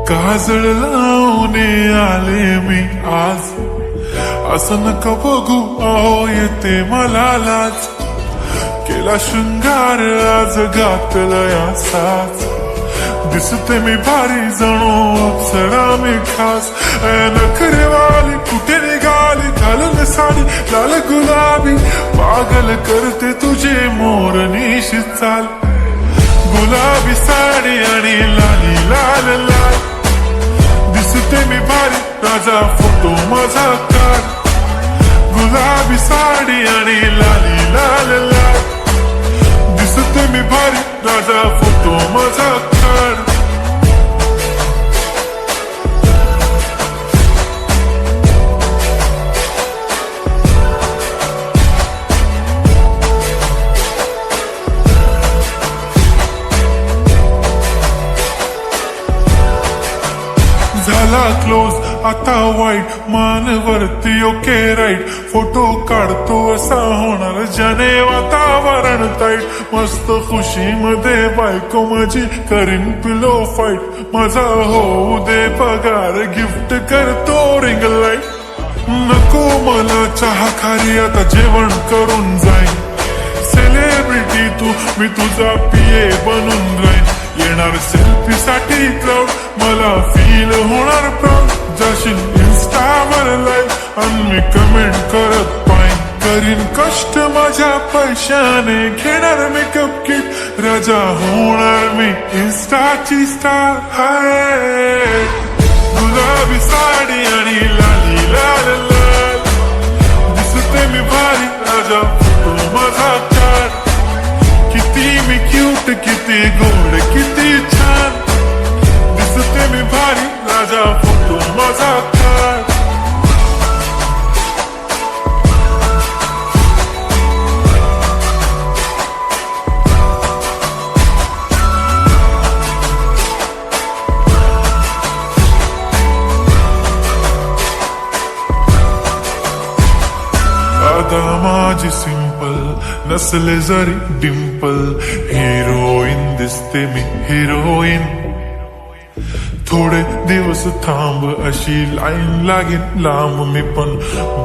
काजळ लावून आले मी आज, असं नका बघू अहो येते मला लाज. केला शृंगार आज घातलाय असाच, दिसते मी भारी जणू अप्सरा मी खास. नखरेवाली कुठे निघाली घालून साडी लाल गुलाबी, पागल करते तुझे मोरनीशी चाल. गुलाबी साडी आणि लाली लाल लाल, दिसते मी भारी राजा फोटो माझा काढ. गुलाबी साडी आणि लाली लाल लाल, दिसते मी भारी राजा फोटो माझा काढ. झाला क्लोज आता वाईट, मानवरती ओके राईट. फोटो काढतो असा होणार ज्याने वातावरण ताईट. मस्त खुशी मध्ये बायको माझी करीन पिलो फाईट. माझा होऊ दे पगार गिफ्ट करतो रिंग लाईट. नको मला चहा खारी आता जेवण करून जाईन. सेलिब्रिटी तू मी तुझा पिये बनून राहीन. येणार सेल्फी साठी क्राऊड मला फील होणार प्राऊड. जाशील इन्स्टावर लाईव्ह आणि मी कमेंट करत पाईन. करीन कष्ट माझ्या पैशाने घेणार मेकअप किट. राजा होणार मी इन्स्टाची स्टार. हाय गुलाबी साडी आणि लाली लाल लाल, दिसते मी भारी राजा फोटो माझा काढ. किती मी क्यूट किती गोड किती छान, दिसते मी भारी राजा फोटो माझा काढ. आता माझी सिंपल नसले जरी डिंपल, हिरोईन दिसते मी हिरोईन. थोडे दिवस थांब अशी लाईन लागेल लांब, मी पण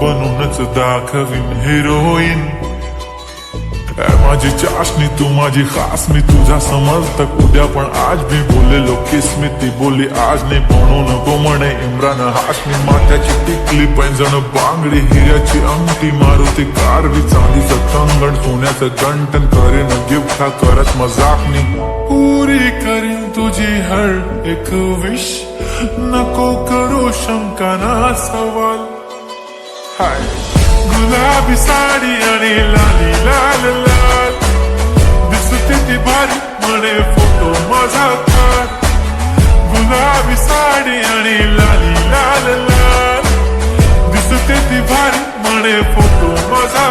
बनूनच दाखवीन हिरोईन. माझी चाशनी तू माझी खास, मी तुझा समजतक उद्या पण आज मी बोललेलो किस्मी. ती बोली आज नाही म्हणून नको म्हणे इम्रान हाशमी. माथ्याची टिकली पैंजण बांगडी हिऱ्याची अंगठी, मारुती कारवी चांदीचं कंगण सोन्याचं गंटन. करेन गिफ्ट हा करत मजाकनी, पुरी करीन तुझी हर एक विश. नको करू शंका ना सवाल. हाय गुलाबी साडी आणि लाली लाल लाल, दिसते ती भारी म्हणे फोटो माझा काढ. गुलाबी साडी आणि लाली लाल लाल, दिसते ती भारी म्हणे फोटो माझा